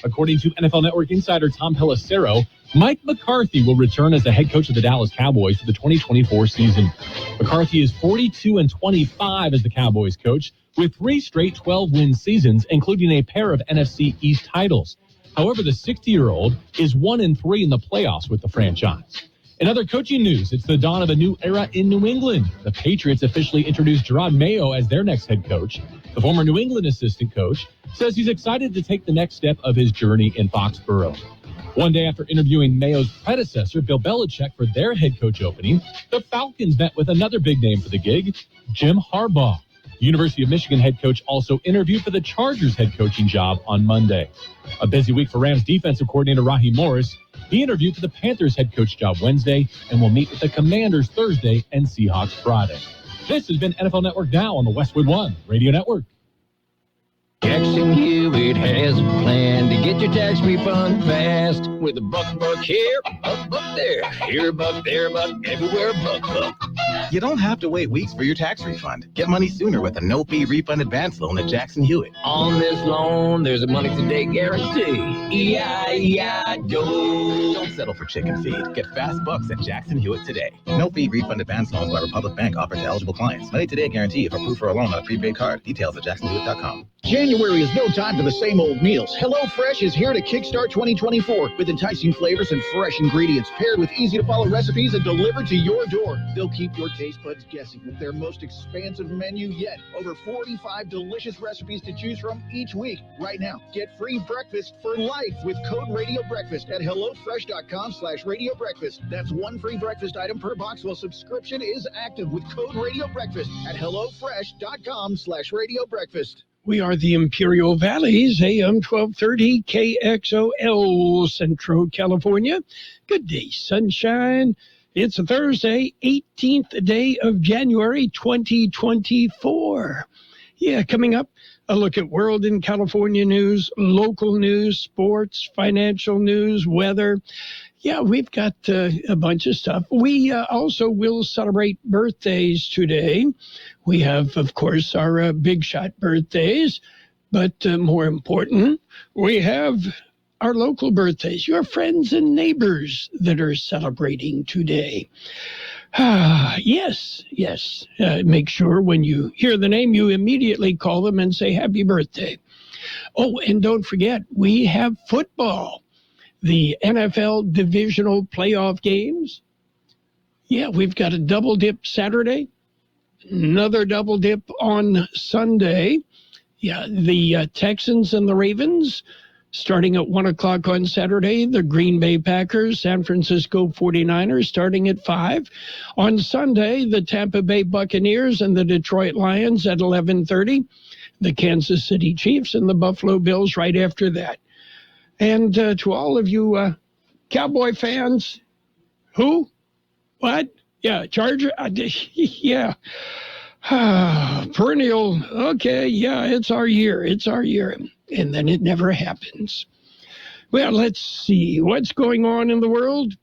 According to NFL Network insider Tom Pelissero, Mike McCarthy will return as the head coach of the Dallas Cowboys for the 2024 season. McCarthy is 42-25 as the Cowboys coach, with 3 straight 12-win seasons, including a pair of NFC East titles. However, the 60-year-old is 1-3 in the playoffs with the franchise. In other coaching news, it's the dawn of a new era in New England. The Patriots officially introduced Gerard Mayo as their next head coach. The former New England assistant coach says he's excited to take the next step of his journey in Foxborough. One day after interviewing Mayo's predecessor, Bill Belichick, for their head coach opening, the Falcons met with another big name for the gig, Jim Harbaugh. University of Michigan head coach also interviewed for the Chargers head coaching job on Monday. A busy week for Rams defensive coordinator Raheem Morris. He interviewed for the Panthers head coach job Wednesday and will meet with the Commanders Thursday and Seahawks Friday. This has been NFL Network Now on the Westwood One Radio Network. Jackson Hewitt has a plan to get your tax refund fast. With a buck here, a buck there. Here a buck, there a buck, everywhere a buck. You don't have to wait weeks for your tax refund. Get money sooner with a no-fee refund advance loan at Jackson Hewitt. On this loan, there's a money-today guarantee. E-I-E-I-O. Don't settle for chicken feed. Get fast bucks at Jackson Hewitt today. No-fee refund advance loans by Republic Bank offered to eligible clients. Money-today guarantee if approved for a loan on a prepaid card. Details at jacksonhewitt.com. January is no time for the same old meals. HelloFresh is here to kickstart 2024 with enticing flavors and fresh ingredients paired with easy-to-follow recipes and delivered to your door. They'll keep your taste buds guessing with their most expansive menu yet. Over 45 delicious recipes to choose from each week. Right now, get free breakfast for life with code Radio Breakfast at HelloFresh.com/Radio Breakfast. That's one free breakfast item per box while subscription is active with code Radio Breakfast at HelloFresh.com/Radio Breakfast. We are the Imperial Valley's AM 1230 KXOL, Central California. Good day, sunshine. It's a Thursday, 18th day of January, 2024. Yeah, coming up, a look at world and California news, local news, sports, financial news, weather. Yeah, we've got a bunch of stuff. We also will celebrate birthdays today. We have, of course, our big shot birthdays, but more important, we have our local birthdays, your friends and neighbors that are celebrating today. Yes. Make sure when you hear the name, you immediately call them and say happy birthday. Oh, and don't forget, we have football. The NFL divisional playoff games. Yeah, we've got a double dip Saturday, another double dip on Sunday. Yeah, the Texans and the Ravens starting at 1 o'clock on Saturday. The Green Bay Packers, San Francisco 49ers starting at 5. On Sunday, the Tampa Bay Buccaneers and the Detroit Lions at 11:30. The Kansas City Chiefs and the Buffalo Bills right after that. And to all of you Cowboy fans, who? What? Yeah, Charger? Yeah. Perennial. Okay, yeah, it's our year. And then it never happens. Well, let's see. What's going on in the world?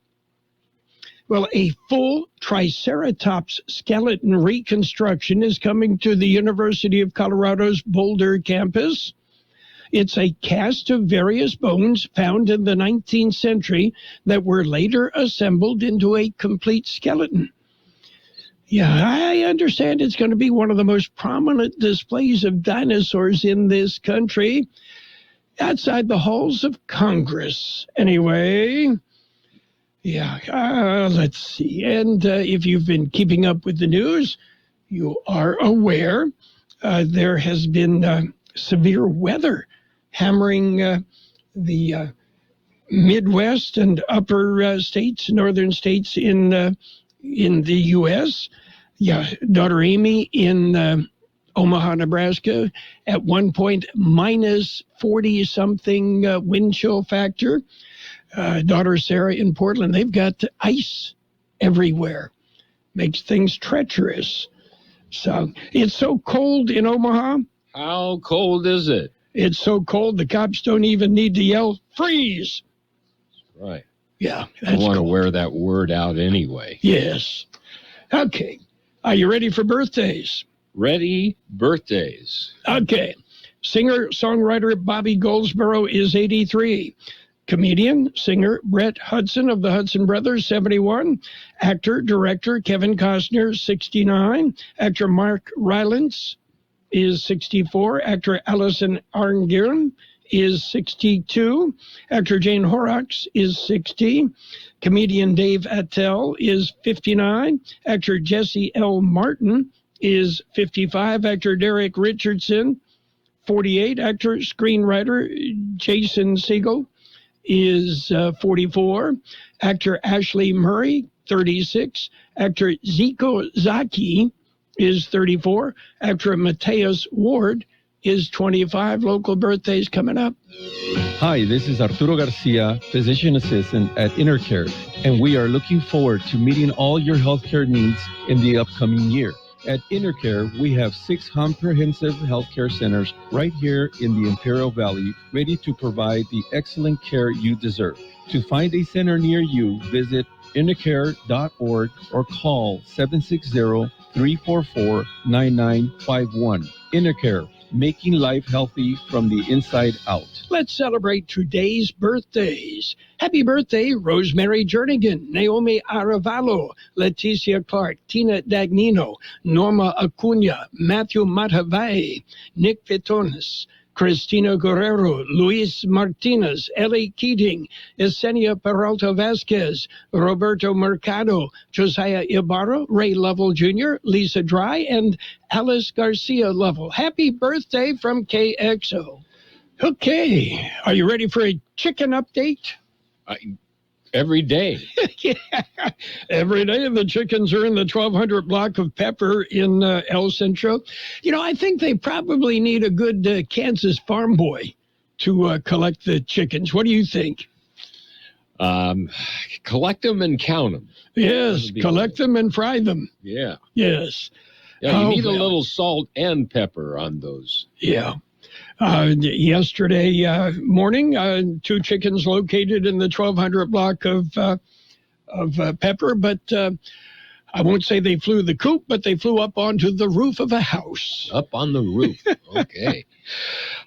Well, a full Triceratops skeleton reconstruction is coming to the University of Colorado's Boulder campus. It's a cast of various bones found in the 19th century that were later assembled into a complete skeleton. Yeah, I understand it's going to be one of the most prominent displays of dinosaurs in this country, outside the halls of Congress. Anyway, yeah, let's see. And if you've been keeping up with the news, you are aware there has been severe weather hammering the Midwest and upper states, northern states in the U.S. Yeah, daughter Amy in Omaha, Nebraska, at one point minus 40-something wind chill factor. Daughter Sarah in Portland, they've got ice everywhere. Makes things treacherous. So it's so cold in Omaha. How cold is it? It's so cold, the cops don't even need to yell, freeze. That's right. Yeah. I want to wear that word out anyway. Yes. Okay. Are you ready for birthdays? Ready? Birthdays. Okay. Singer-songwriter Bobby Goldsboro is 83. Comedian, singer Brett Hudson of the Hudson Brothers, 71. Actor, director Kevin Costner, 69. Actor Mark Rylance is 64. Actor Allison Arnguren is 62. Actor Jane Horrocks is 60. Comedian Dave Attell is 59. Actor Jesse L. Martin is 55. Actor Derek Richardson, 48. Actor, screenwriter Jason Segel is 44. Actor Ashley Murray, 36. Actor Zico Zaki is 34. Actor Mateus Ward is 25. Local birthdays coming up. Hi, this is Arturo Garcia, physician assistant at InnerCare, and we are looking forward to meeting all your healthcare needs in the upcoming year. At InnerCare, we have 6 comprehensive healthcare centers right here in the Imperial Valley, ready to provide the excellent care you deserve. To find a center near you, visit innercare.org or call 760-344-9951. InnerCare, making life healthy from the inside out. Let's celebrate today's birthdays. Happy birthday, Rosemary Jernigan, Naomi Aravalo, Leticia Clark, Tina Dagnino, Norma Acuna, Matthew Matavai, Nick Vitones, Cristina Guerrero, Luis Martinez, Ellie Keating, Yesenia Peralta Vasquez, Roberto Mercado, Josiah Ibarra, Ray Lovell Jr., Lisa Dry, and Alice Garcia Lovell. Happy birthday from KXO. Okay, are you ready for a chicken update? Every day. Yeah, every day the chickens are in the 1200 block of Pepper in El Centro. You know, I think they probably need a good Kansas farm boy to collect the chickens. What do you think? Collect them and count them. Yes, collect them and fry them. Yeah. Yes. Yeah, you need a little salt and pepper on those. Yeah. Yesterday morning, 2 chickens located in the 1200 block of Pepper, but I won't say they flew the coop, but they flew up onto the roof of a house. Up on the roof. Okay.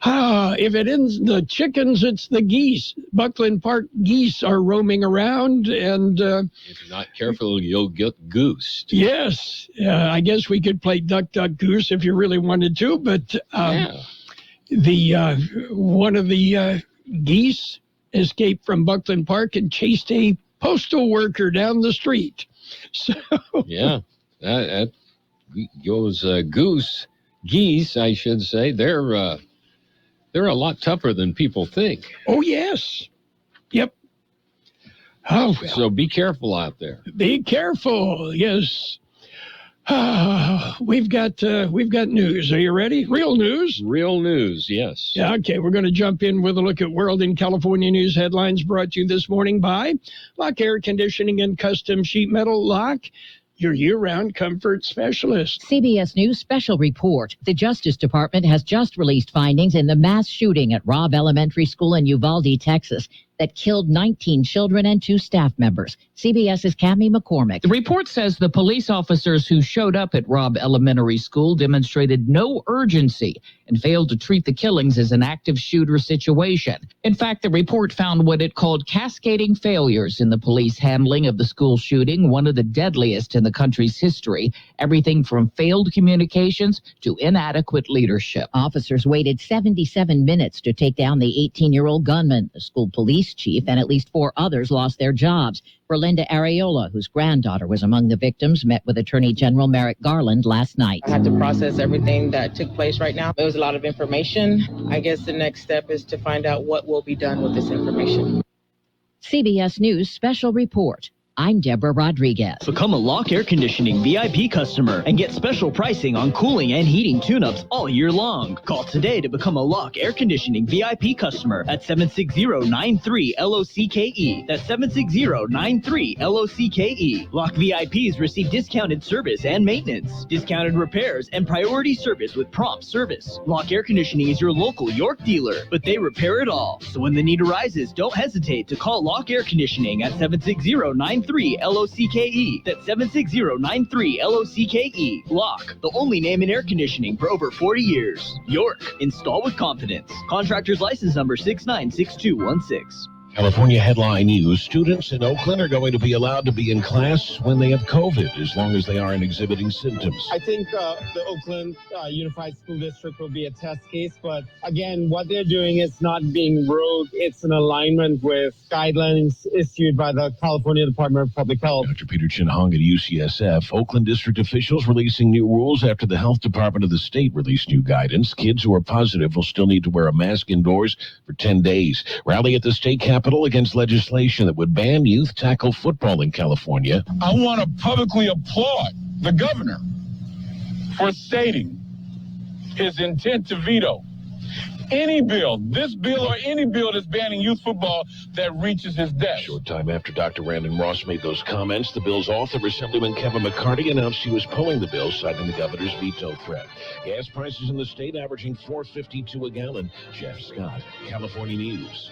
If it isn't the chickens, it's the geese. Buckland Park geese are roaming around, and if you're not careful, you'll get goosed. Yes. I guess we could play Duck, Duck, Goose if you really wanted to, but Yeah. One of the geese escaped from Buckland Park and chased a postal worker down the street. So Yeah, those geese, I should say, they're a lot tougher than people think. Oh yes, yep. Oh, well. So be careful out there. Be careful. Yes. We've got news. Are you ready? Real news? Real news, yes. Yeah, okay, we're going to jump in with a look at World and California news headlines brought to you this morning by Lock Air Conditioning and Custom Sheet Metal. Lock, your year-round comfort specialist. CBS News special report. The Justice Department has just released findings in the mass shooting at Robb Elementary School in Uvalde, Texas, that killed 19 children and 2 staff members. CBS's Cammie McCormick. The report says the police officers who showed up at Robb Elementary School demonstrated no urgency and failed to treat the killings as an active shooter situation. In fact, the report found what it called cascading failures in the police handling of the school shooting, one of the deadliest in the country's history, everything from failed communications to inadequate leadership. Officers waited 77 minutes to take down the 18-year-old gunman. The school police chief and at least 4 others lost their jobs. Berlinda Areola, whose granddaughter was among the victims, met with Attorney General Merrick Garland last night. I have to process everything that took place right now. There was a lot of information. I guess the next step is to find out what will be done with this information. CBS News special report. I'm Deborah Rodriguez. Become a Lock Air Conditioning VIP customer and get special pricing on cooling and heating tune-ups all year long. Call today to become a Lock Air Conditioning VIP customer at 760-93-LOCKE. That's 760-93-LOCKE. Lock VIPs receive discounted service and maintenance, discounted repairs, and priority service with prompt service. Lock Air Conditioning is your local York dealer, but they repair it all. So when the need arises, don't hesitate to call Lock Air Conditioning at 760-93-LOCKE. 760-93-LOCKE. That's 760-93-LOCKE. Lock, the only name in air conditioning for over 40 years. York, install with confidence. Contractor's license number 696216. California headline news. Students in Oakland are going to be allowed to be in class when they have COVID, as long as they aren't exhibiting symptoms. I think the Oakland Unified School District will be a test case, but again, what they're doing is not being rogue. It's in alignment with guidelines issued by the California Department of Public Health. Dr. Peter Chin-Hong at UCSF. Oakland District officials releasing new rules after the Health Department of the state released new guidance. Kids who are positive will still need to wear a mask indoors for 10 days. Rally at the state capitol against legislation that would ban youth tackle football in California. I want to publicly applaud the governor for stating his intent to veto any bill, this bill or any bill that's banning youth football that reaches his desk. Short time after Dr. Brandon Ross made those comments, the bill's author, Assemblyman Kevin McCarty, announced he was pulling the bill, citing the governor's veto threat. Gas prices in the state averaging $4.52 a gallon. Jeff Scott, California News.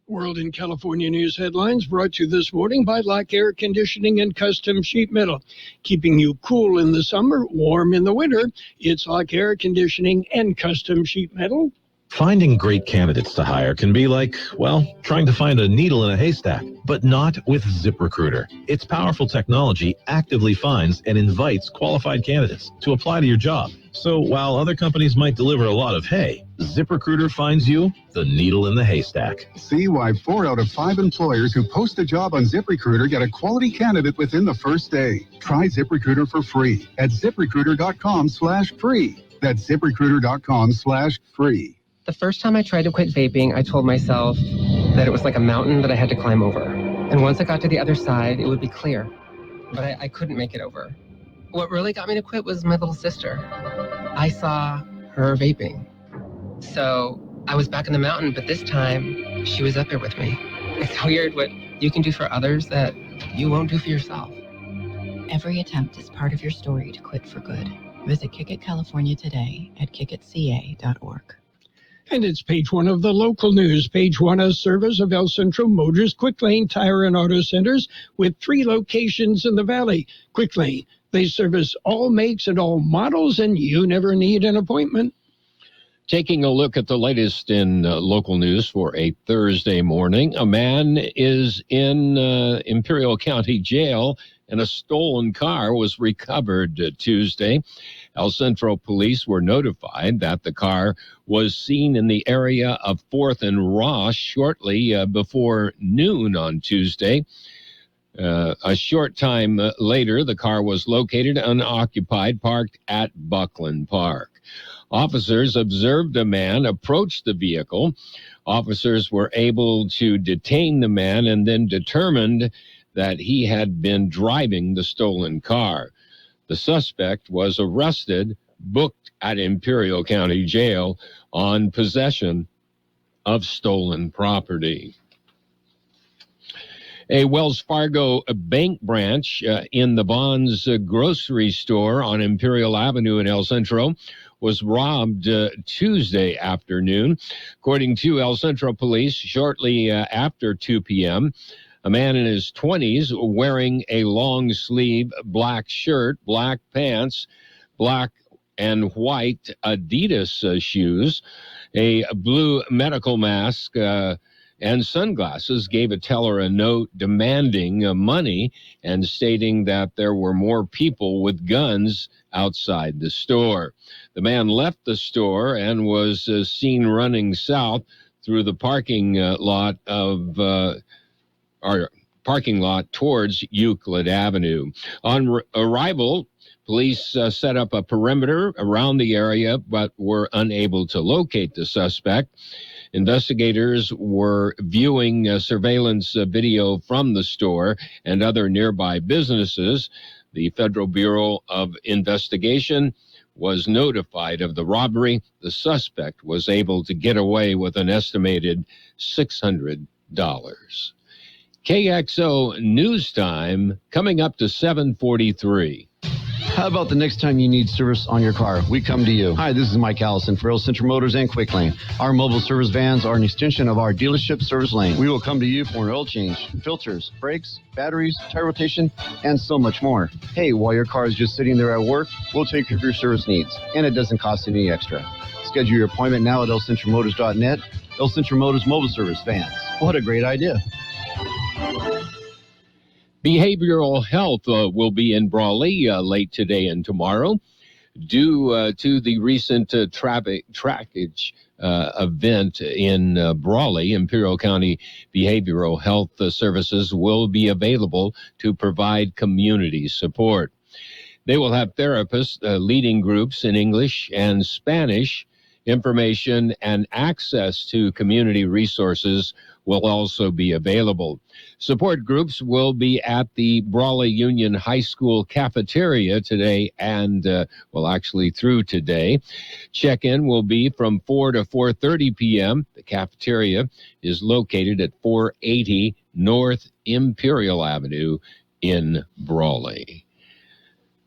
World in California News headlines brought to you this morning by Lock Air Conditioning and Custom Sheet Metal. Keeping you cool in the summer, warm in the winter, it's Lock Air Conditioning and Custom Sheet Metal. Finding great candidates to hire can be like, well, trying to find a needle in a haystack, but not with ZipRecruiter. Its powerful technology actively finds and invites qualified candidates to apply to your job. So while other companies might deliver a lot of hay, ZipRecruiter finds you the needle in the haystack. See why 4 out of 5 employers who post a job on ZipRecruiter get a quality candidate within the first day. Try ZipRecruiter for free at ZipRecruiter.com/free. That's ZipRecruiter.com/free. The first time I tried to quit vaping, I told myself that it was like a mountain that I had to climb over. And once I got to the other side, it would be clear. But I couldn't make it over. What really got me to quit was my little sister. I saw her vaping. So I was back in the mountain, but this time she was up there with me. It's weird what you can do for others that you won't do for yourself. Every attempt is part of your story to quit for good. Visit Kick It California today at kickitca.org. And it's page one of the local news. Page one, a service of El Centro Motors Quick Lane Tire and Auto Centers with 3 locations in the valley. Quick Lane, they service all makes and all models, and you never need an appointment. Taking a look at the latest in local news for a Thursday morning, a man is in Imperial County Jail and a stolen car was recovered Tuesday. El Centro police were notified that the car was seen in the area of 4th and Ross shortly before noon on Tuesday. A short time later, the car was located unoccupied, parked at Buckley Park. Officers observed a man approach the vehicle. Officers were able to detain the man and then determined that he had been driving the stolen car. The suspect was arrested, booked at Imperial County Jail on possession of stolen property. A Wells Fargo bank branch in the Vons grocery store on Imperial Avenue in El Centro was robbed Tuesday afternoon. According to El Centro police, shortly after 2 p.m., a man in his 20s wearing a long-sleeve black shirt, black pants, black and white Adidas shoes, a blue medical mask, and sunglasses gave a teller a note demanding money and stating that there were more people with guns outside the store. The man left the store and was seen running south through the parking lot towards Euclid Avenue. On arrival, police set up a perimeter around the area but were unable to locate the suspect. Investigators were viewing surveillance video from the store and other nearby businesses. The Federal Bureau of Investigation was notified of the robbery. The suspect was able to get away with an estimated $600. KXO News Time coming up to 7:43. How about the next time you need service on your car? We come to you. Hi, this is Mike Allison for El Centro Motors and Quick Lane. Our mobile service vans are an extension of our dealership service lane. We will come to you for an oil change, filters, brakes, batteries, tire rotation, and so much more. Hey, while your car is just sitting there at work, we'll take care of your service needs, and it doesn't cost any extra. Schedule your appointment now at elcentromotors.net. El Centro Motors Mobile Service Vans. What a great idea. Behavioral health will be in Brawley late today and tomorrow. Due to the recent trackage event in Brawley, Imperial County Behavioral Health Services will be available to provide community support. They will have therapists leading groups in English and Spanish. Information and access to community resources will also be available. Support groups will be at the Brawley Union High School cafeteria today and, actually through today. Check-in will be from 4 to 4:30 p.m. The cafeteria is located at 480 North Imperial Avenue in Brawley.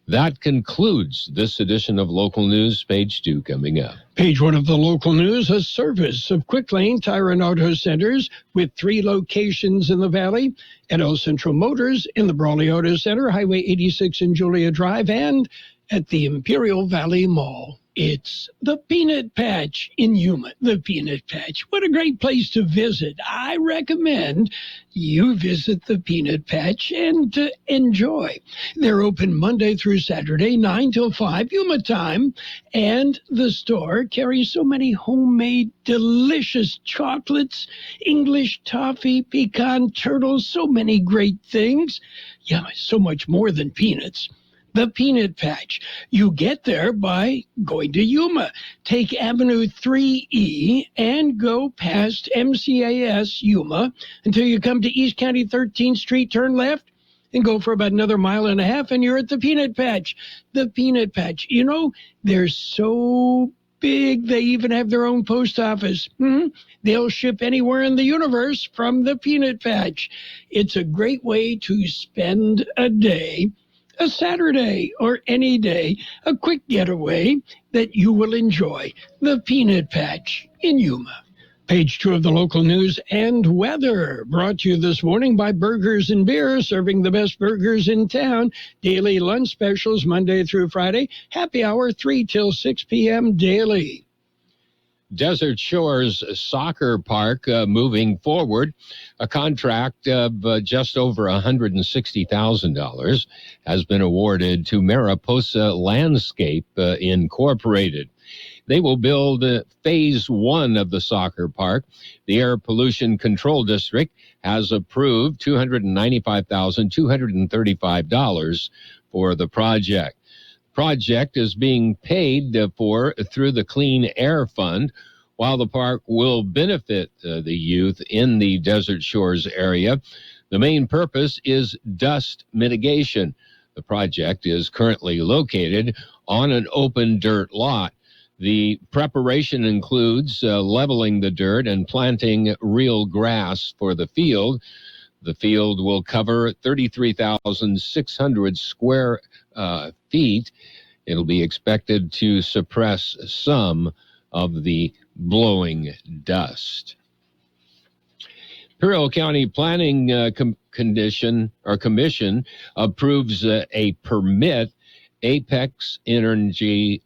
That concludes this edition of Local News. Page 2 coming up. Page 1 of the local news, a service of Quick Lane Tire and Auto Centers with 3 locations in the Valley, at El Centro Motors in the Brawley Auto Center, Highway 86 and Julia Drive, and at the Imperial Valley Mall. It's the Peanut Patch in Yuma. The Peanut Patch. What a great place to visit. I recommend you visit the Peanut Patch and enjoy. They're open Monday through Saturday, 9 till 5 Yuma time. And the store carries so many homemade, delicious chocolates, English toffee, pecan turtles, so many great things. Yeah, so much more than peanuts. The Peanut Patch. You get there by going to Yuma. Take Avenue 3E and go past MCAS Yuma until you come to East County 13th Street, turn left, and go for about another mile and a half, and you're at the Peanut Patch. The Peanut Patch. You know, they're so big, they even have their own post office. They'll ship anywhere in the universe from the Peanut Patch. It's a great way to spend a day, a Saturday or any day, a quick getaway that you will enjoy. The Peanut Patch in Yuma. Page 2 of the local news and weather, brought to you this morning by Burgers and Beer, serving the best burgers in town. Daily lunch specials Monday through Friday. Happy hour 3 till 6 p.m. daily. Desert Shores Soccer Park moving forward. A contract of just over $160,000 has been awarded to Mariposa Landscape Incorporated. They will build phase 1 of the soccer park. The Air Pollution Control District has approved $295,235 for the project. Project is being paid for through the Clean Air Fund. While the park will benefit the youth in the Desert Shores area, the main purpose is dust mitigation. The project is currently located on an open dirt lot. The preparation includes leveling the dirt and planting real grass for the field. The field will cover 33,600 square feet. It'll be expected to suppress some of the blowing dust. Imperial County Planning Commission approves a permit. Apex Energy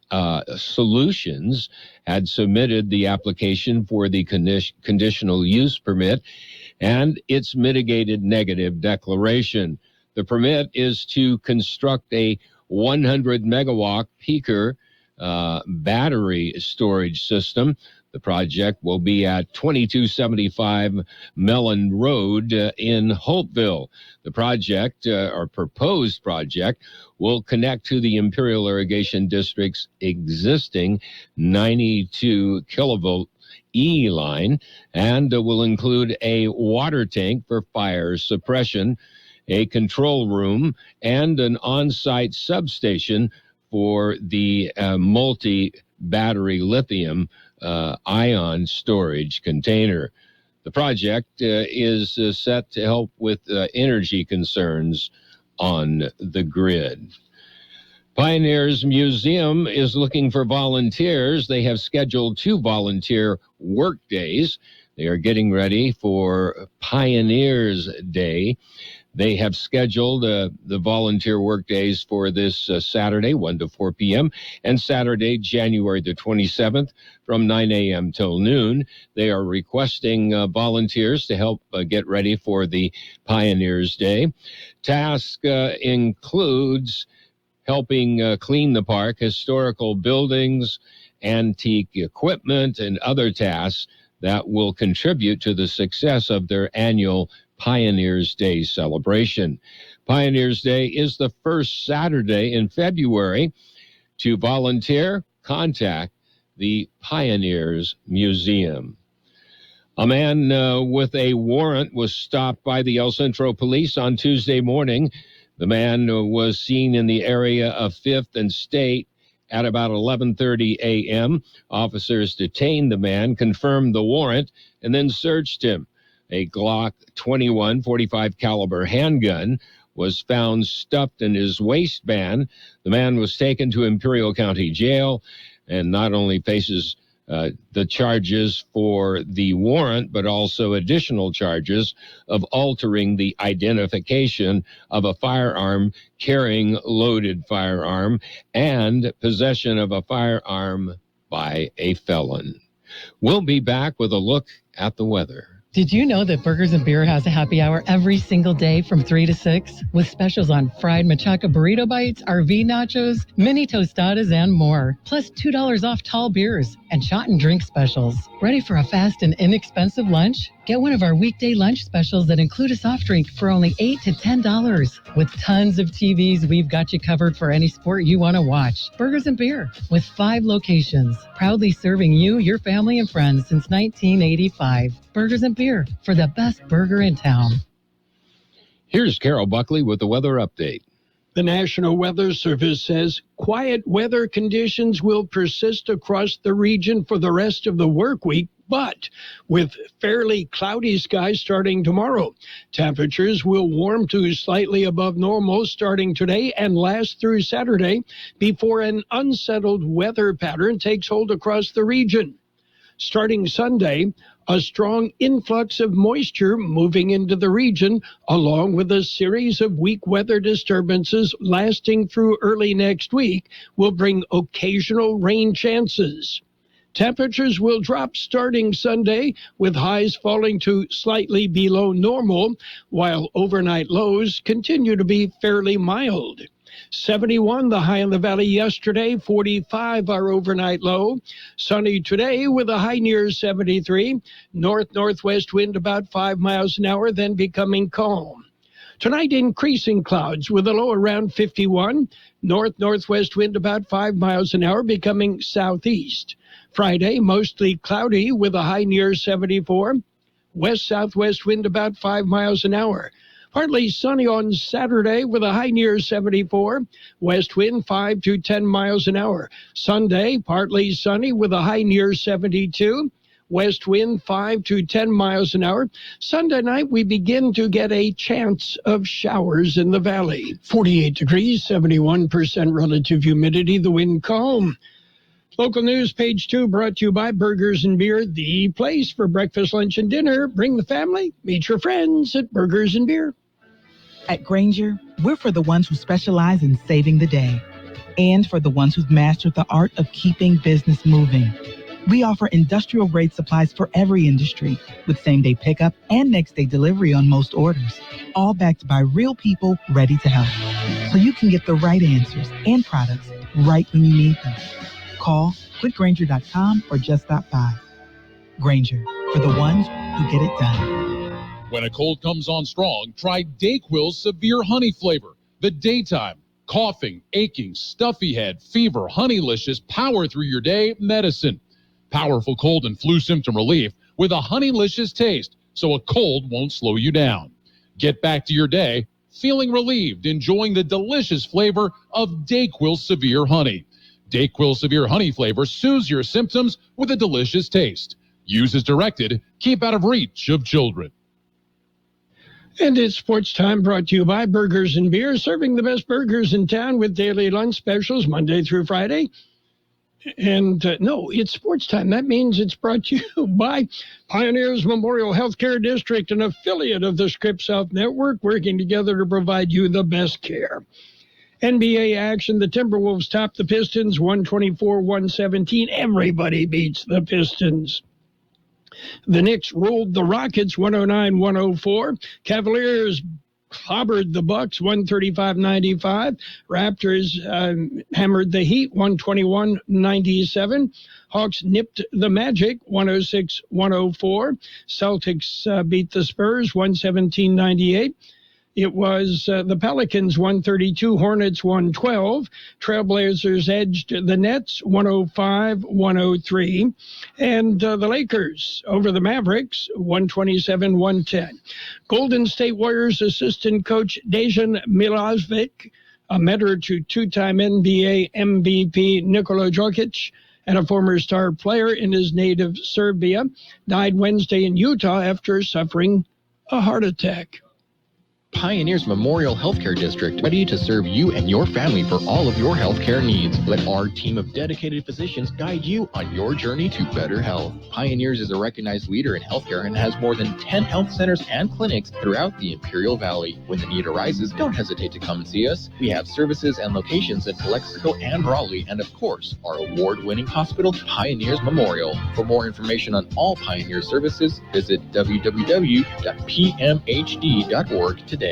Solutions had submitted the application for the conditional use permit and its mitigated negative declaration. The permit is to construct a 100 megawatt peaker battery storage system. The project will be at 2275 Mellon Road in Hopeville. The project, or proposed project, will connect to the Imperial Irrigation District's existing 92 kilovolt E line and will include a water tank for fire suppression, a control room, and an on-site substation for the multi-battery lithium ion storage container. The project is set to help with energy concerns on the grid. Pioneers Museum is looking for volunteers. They have scheduled 2 volunteer work days. They are getting ready for Pioneers Day. They have scheduled the volunteer work days for this Saturday, 1 to 4 p.m., and Saturday, January the 27th, from 9 a.m. till noon. They are requesting volunteers to help get ready for the Pioneers Day. Task includes helping clean the park, historical buildings, antique equipment, and other tasks that will contribute to the success of their annual Pioneers Day celebration. Pioneers Day is the first Saturday in February. To volunteer, contact the Pioneers Museum. A man with a warrant was stopped by the El Centro police on Tuesday morning. The man was seen in the area of 5th and State at about 11:30 a.m. Officers detained the man, confirmed the warrant, and then searched him. A Glock 21 .45 caliber handgun was found stuffed in his waistband. The man was taken to Imperial County Jail and not only faces the charges for the warrant, but also additional charges of altering the identification of a firearm, carrying loaded firearm, and possession of a firearm by a felon. We'll be back with a look at the weather. Did you know that Burgers and Beer has a happy hour every single day from 3 to 6 with specials on fried machaca burrito bites, RV nachos, mini tostadas, and more. Plus $2 off tall beers and shot and drink specials. Ready for a fast and inexpensive lunch? Get one of our weekday lunch specials that include a soft drink for only $8 to $10. With tons of TVs, we've got you covered for any sport you want to watch. Burgers and Beer with 5 locations, proudly serving you, your family, and friends since 1985. Burgers and Beer for the best burger in town. Here's Carroll Buckley with the weather update. The National Weather Service says quiet weather conditions will persist across the region for the rest of the work week, but with fairly cloudy skies starting tomorrow. Temperatures will warm to slightly above normal starting today and last through Saturday before an unsettled weather pattern takes hold across the region. Starting Sunday, a strong influx of moisture moving into the region, along with a series of weak weather disturbances lasting through early next week, will bring occasional rain chances. Temperatures will drop starting Sunday, with highs falling to slightly below normal, while overnight lows continue to be fairly mild. 71 the high in the valley yesterday, 45 our overnight low. Sunny today with a high near 73. North-northwest wind about 5 miles an hour, then becoming calm. Tonight, increasing clouds with a low around 51. North-northwest wind about 5 miles an hour, becoming southeast. Friday, mostly cloudy with a high near 74. West-southwest wind about 5 miles an hour. Partly sunny on Saturday with a high near 74. West wind 5 to 10 miles an hour. Sunday, partly sunny with a high near 72. West wind 5 to 10 miles an hour. Sunday night, we begin to get a chance of showers in the valley. 48 degrees, 71% relative humidity, the wind calm. Local news, page 2, brought to you by Burgers and Beer, the place for breakfast, lunch, and dinner. Bring the family, meet your friends at Burgers and Beer. At Grainger, we're for the ones who specialize in saving the day and for the ones who've mastered the art of keeping business moving. We offer industrial-grade supplies for every industry with same-day pickup and next-day delivery on most orders, all backed by real people ready to help, so you can get the right answers and products right when you need them. Call quickgrainger.com or just stop by. Grainger, for the ones who get it done. When a cold comes on strong, try DayQuil's Severe Honey Flavor. The daytime, coughing, aching, stuffy head, fever, honeylicious, power through your day medicine. Powerful cold and flu symptom relief with a honeylicious taste, so a cold won't slow you down. Get back to your day feeling relieved, enjoying the delicious flavor of DayQuil Severe Honey. DayQuil Severe Honey Flavor soothes your symptoms with a delicious taste. Use as directed. Keep out of reach of children. And it's Sports Time, brought to you by Burgers and Beer, serving the best burgers in town with daily lunch specials Monday through Friday. And no, it's Sports Time. That means it's brought to you by Pioneers Memorial Healthcare District, an affiliate of the Scripps Health Network, working together to provide you the best care. NBA action, the Timberwolves top the Pistons 124-117. Everybody beats the Pistons. The Knicks ruled the Rockets 109-104. Cavaliers clobbered the Bucks 135-95. Raptors hammered the Heat 121-97. Hawks nipped the Magic 106-104. Celtics beat the Spurs 117-98. It was the Pelicans 132, Hornets 112. Trailblazers edged the Nets 105-103. And the Lakers over the Mavericks 127-110. Golden State Warriors assistant coach Dejan Milojevic, a mentor to two-time NBA MVP Nikola Jokic, and a former star player in his native Serbia, died Wednesday in Utah after suffering a heart attack. Pioneers Memorial Healthcare District, ready to serve you and your family for all of your healthcare needs. Let our team of dedicated physicians guide you on your journey to better health. Pioneers is a recognized leader in healthcare and has more than 10 health centers and clinics throughout the Imperial Valley. When the need arises, don't hesitate to come and see us. We have services and locations in Calexico and Raleigh, and of course, our award-winning hospital, Pioneers Memorial. For more information on all Pioneer services, visit www.pmhd.org today.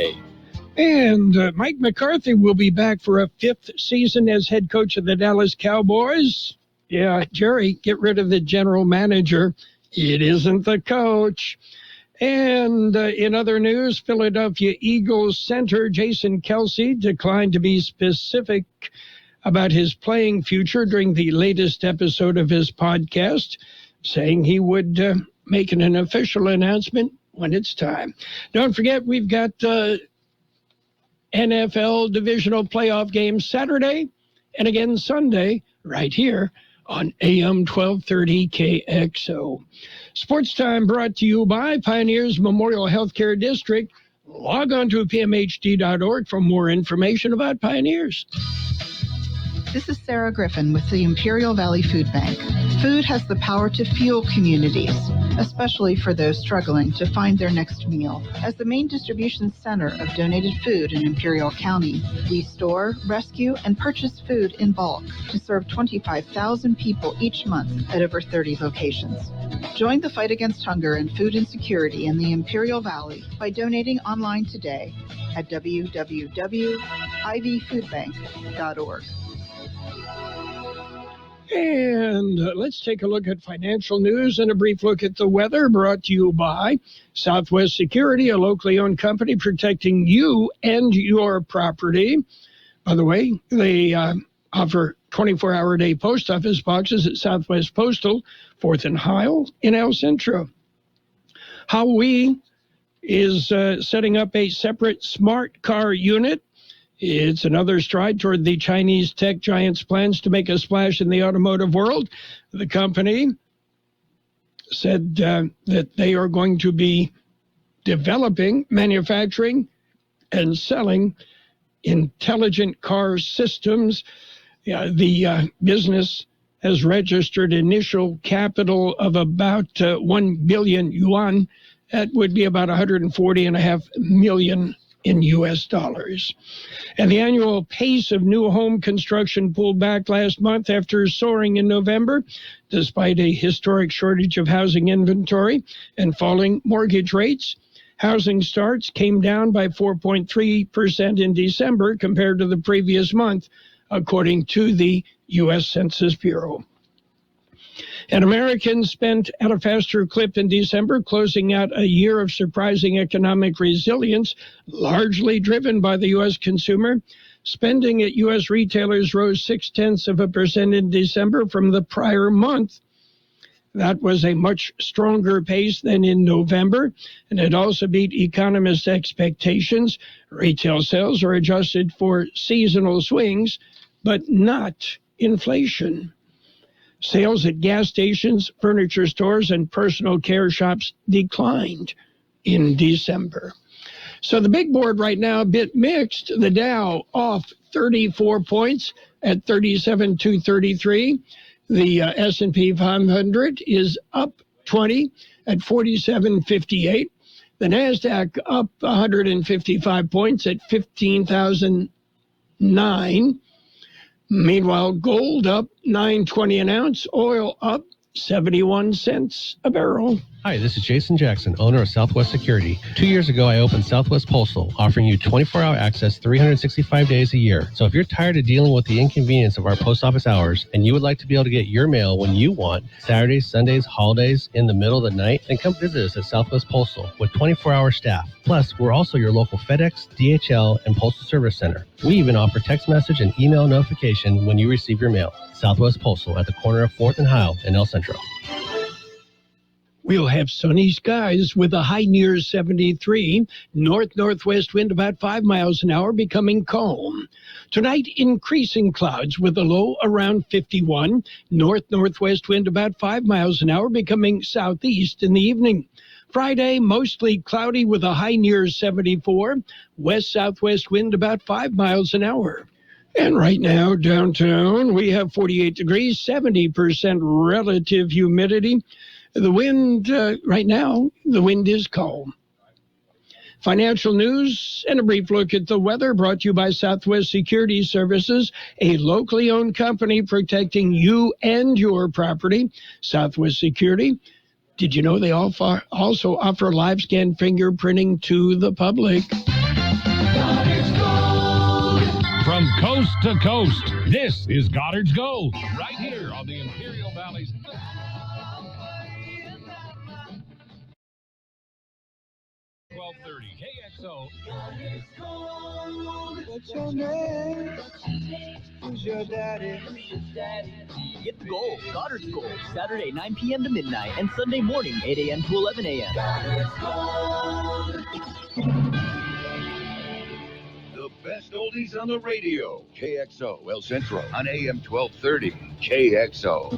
And Mike McCarthy will be back for a 5th season as head coach of the Dallas Cowboys. Yeah, Jerry, get rid of the general manager. It isn't the coach. And in other news, Philadelphia Eagles center Jason Kelce declined to be specific about his playing future during the latest episode of his podcast, saying he would make an official announcement when it's time. Don't forget, we've got NFL divisional playoff games Saturday and again Sunday right here on AM 1230 KXO. Sports Time brought to you by Pioneers Memorial Healthcare District. Log on to pmhd.org for more information about Pioneers. This is Sarah Griffin with the Imperial Valley Food Bank. Food has the power to fuel communities, especially for those struggling to find their next meal. As the main distribution center of donated food in Imperial County, we store, rescue, and purchase food in bulk to serve 25,000 people each month at over 30 locations. Join the fight against hunger and food insecurity in the Imperial Valley by donating online today at www.ivfoodbank.org. And let's take a look at financial news and a brief look at the weather, brought to you by Southwest Security, a locally owned company protecting you and your property. By the way, they offer 24-hour-a-day post office boxes at Southwest Postal, 4th and Heil in El Centro. Howie is setting up a separate smart car unit. It's another stride toward the Chinese tech giant's plans to make a splash in the automotive world. The company said that they are going to be developing, manufacturing, and selling intelligent car systems. The business has registered initial capital of about 1 billion yuan. That would be about 140.5 million in U.S. dollars. And the annual pace of new home construction pulled back last month after soaring in November, despite a historic shortage of housing inventory and falling mortgage rates. Housing starts came down by 4.3% in December compared to the previous month, according to the U.S. Census Bureau. And Americans spent at a faster clip in December, closing out a year of surprising economic resilience, largely driven by the U.S. consumer. Spending at U.S. retailers rose 0.6% in December from the prior month. That was a much stronger pace than in November, and it also beat economists' expectations. Retail sales are adjusted for seasonal swings, but not inflation. Sales at gas stations, furniture stores, and personal care shops declined in December. So the big board right now, a bit mixed. The Dow off 34 points at 37,233. The S&P 500 is up 20 at 47,58. The NASDAQ up 155 points at 15,009. Meanwhile, gold up $9.20 an ounce, oil up 71 cents a barrel. Hi, this is Jason Jackson, owner of Southwest Security. 2 years ago, I opened Southwest Postal, offering you 24-hour access 365 days a year. So if you're tired of dealing with the inconvenience of our post office hours and you would like to be able to get your mail when you want, Saturdays, Sundays, holidays, in the middle of the night, then come visit us at Southwest Postal with 24-hour staff. Plus, we're also your local FedEx, DHL, and Postal Service Center. We even offer text message and email notification when you receive your mail. Southwest Postal at the corner of 4th and Heil in El Centro. We'll have sunny skies with a high near 73. North-northwest wind about 5 miles an hour, becoming calm. Tonight, increasing clouds with a low around 51. North-northwest wind about 5 miles an hour, becoming southeast in the evening. Friday, mostly cloudy with a high near 74. West-southwest wind about 5 miles an hour. And right now, downtown, we have 48 degrees, 70% relative humidity. The wind, right now, the wind is calm. Financial news and a brief look at the weather brought to you by Southwest Security Services, a locally owned company protecting you and your property. Southwest Security. Did you know they also offer live scan fingerprinting to the public? From coast to coast, this is Goddard's Gold, right here on the Imperial Valley's... 1230 KXO. What's your name? Who's your daddy? Get the gold, Goddard's Gold, Saturday 9 p.m. to midnight and Sunday morning 8 a.m. to 11 a.m. The best oldies on the radio. KXO El Centro on AM 1230. KXO.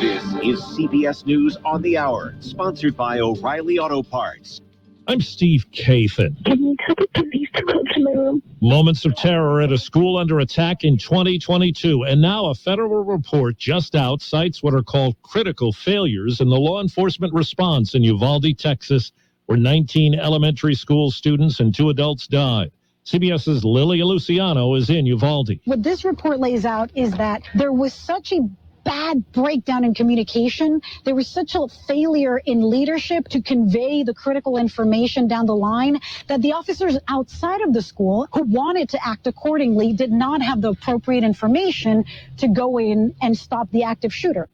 This is CBS News on the Hour, sponsored by O'Reilly Auto Parts. I'm Steve Kathan. Can you tell the police to come to my room? Moments of terror at a school under attack in 2022. And now a federal report just out cites what are called critical failures in the law enforcement response in Uvalde, Texas, where 19 elementary school students and 2 adults died. CBS's Lilia Luciano is in Uvalde. What this report lays out is that there was such a bad breakdown in communication. There was such a failure in leadership to convey the critical information down the line that the officers outside of the school who wanted to act accordingly did not have the appropriate information to go in and stop the active shooter.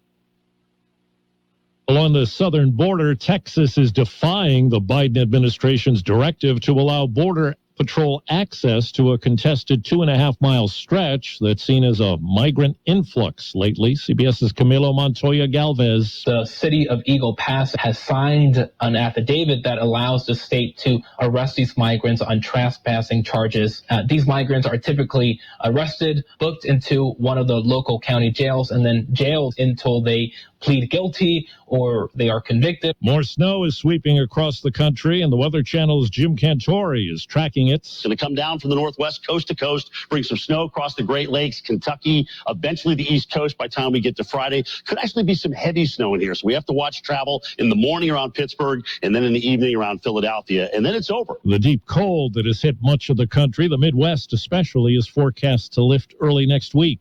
Along the southern border, Texas is defying the Biden administration's directive to allow Border Patrol access to a contested 2.5-mile stretch that's seen as a migrant influx lately. CBS's Camilo Montoya Galvez. The city of Eagle Pass has signed an affidavit that allows the state to arrest these migrants on trespassing charges. These migrants are typically arrested, booked into one of the local county jails, and then jailed until they plead guilty or they are convicted. More snow is sweeping across the country, and the Weather Channel's Jim Cantori is tracking it. It's going to come down from the northwest coast to coast, bring some snow across the Great Lakes, Kentucky, eventually the East Coast by the time we get to Friday. Could actually be some heavy snow in here, so we have to watch travel in the morning around Pittsburgh and then in the evening around Philadelphia, and then it's over. The deep cold that has hit much of the country, the Midwest especially, is forecast to lift early next week.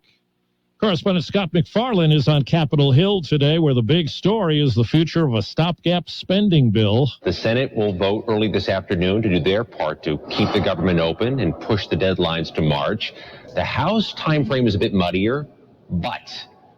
Correspondent Scott McFarlane is on Capitol Hill today, where the big story is the future of a stopgap spending bill. The Senate will vote early this afternoon to do their part to keep the government open and push the deadlines to March. The House timeframe is a bit muddier, but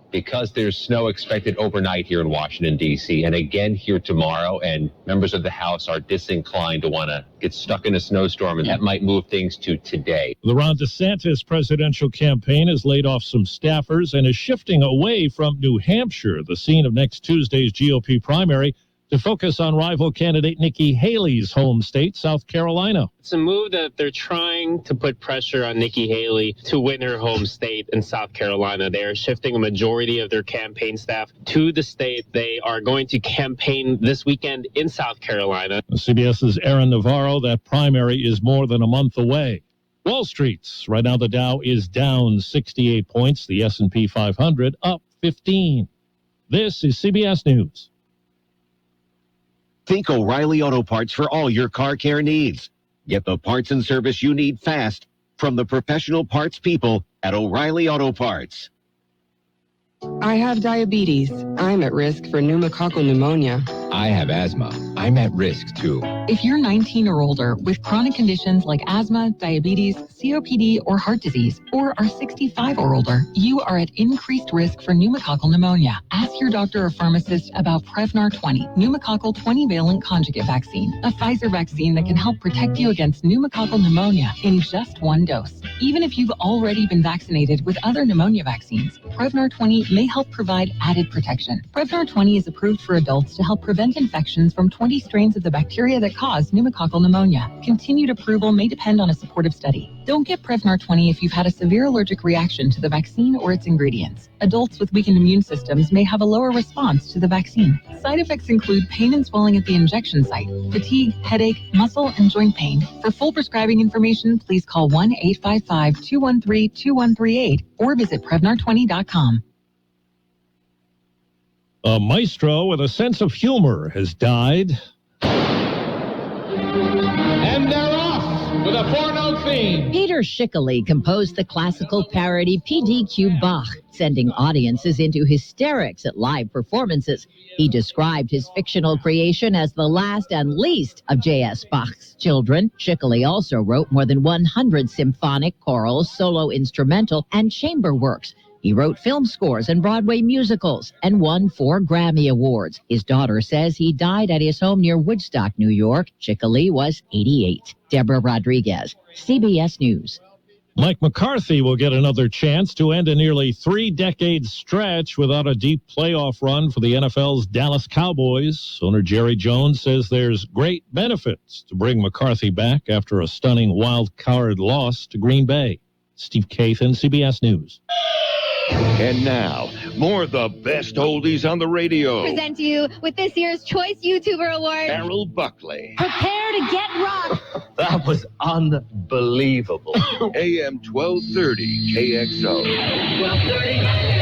because there's snow expected overnight here in Washington, D.C., and again here tomorrow, and members of the House are disinclined to want to get stuck in a snowstorm, and that might move things to today. The Ron DeSantis presidential campaign has laid off some staffers and is shifting away from New Hampshire, the scene of next Tuesday's GOP primary, to focus on rival candidate Nikki Haley's home state, South Carolina. It's a move that they're trying to put pressure on Nikki Haley to win her home state in South Carolina. They are shifting a majority of their campaign staff to the state. They are going to campaign this weekend in South Carolina. CBS's Aaron Navarro, that primary is more than a month away. Wall Street's right now the Dow is down 68 points, the S&P 500 up 15. This is CBS News. Think O'Reilly Auto Parts for all your car care needs. Get the parts and service you need fast from the professional parts people at O'Reilly Auto Parts. I have diabetes. I'm at risk for pneumococcal pneumonia. I have asthma. I'm at risk too. If you're 19 or older with chronic conditions like asthma, diabetes, COPD, or heart disease, or are 65 or older, you are at increased risk for pneumococcal pneumonia. Ask your doctor or pharmacist about Prevnar 20, pneumococcal 20-valent conjugate vaccine, a Pfizer vaccine that can help protect you against pneumococcal pneumonia in just one dose. Even if you've already been vaccinated with other pneumonia vaccines, Prevnar 20 may help provide added protection. Prevnar 20 is approved for adults to help prevent infections from 20 strains of the bacteria that cause pneumococcal pneumonia. Continued approval may depend on a supportive study. Don't get Prevnar 20 if you've had a severe allergic reaction to the vaccine or its ingredients. Adults with weakened immune systems may have a lower response to the vaccine. Side effects include pain and swelling at the injection site, fatigue, headache, muscle, and joint pain. For full prescribing information, please call 1-855-213-2138 or visit Prevnar20.com. A maestro with a sense of humor has died. And they're off with a 4-note theme. Peter Schickele composed the classical parody PDQ Bach, sending audiences into hysterics at live performances. He described his fictional creation as the last and least of J.S. Bach's children. Schickele also wrote more than 100 symphonic, choral, solo instrumental, and chamber works. He wrote film scores and Broadway musicals and won 4 Grammy Awards. His daughter says he died at his home near Woodstock, New York. Schickele was 88. Deborah Rodriguez, CBS News. Mike McCarthy will get another chance to end a nearly 3-decade stretch without a deep playoff run for the NFL's Dallas Cowboys. Owner Jerry Jones says there's great benefits to bring McCarthy back after a stunning wild card loss to Green Bay. Steve Kathan, CBS News. And now, more of the best oldies on the radio. Present you with this year's Choice YouTuber Award, Carroll Buckley. Prepare to get rocked. That was unbelievable. AM 1230 KXO. 1230.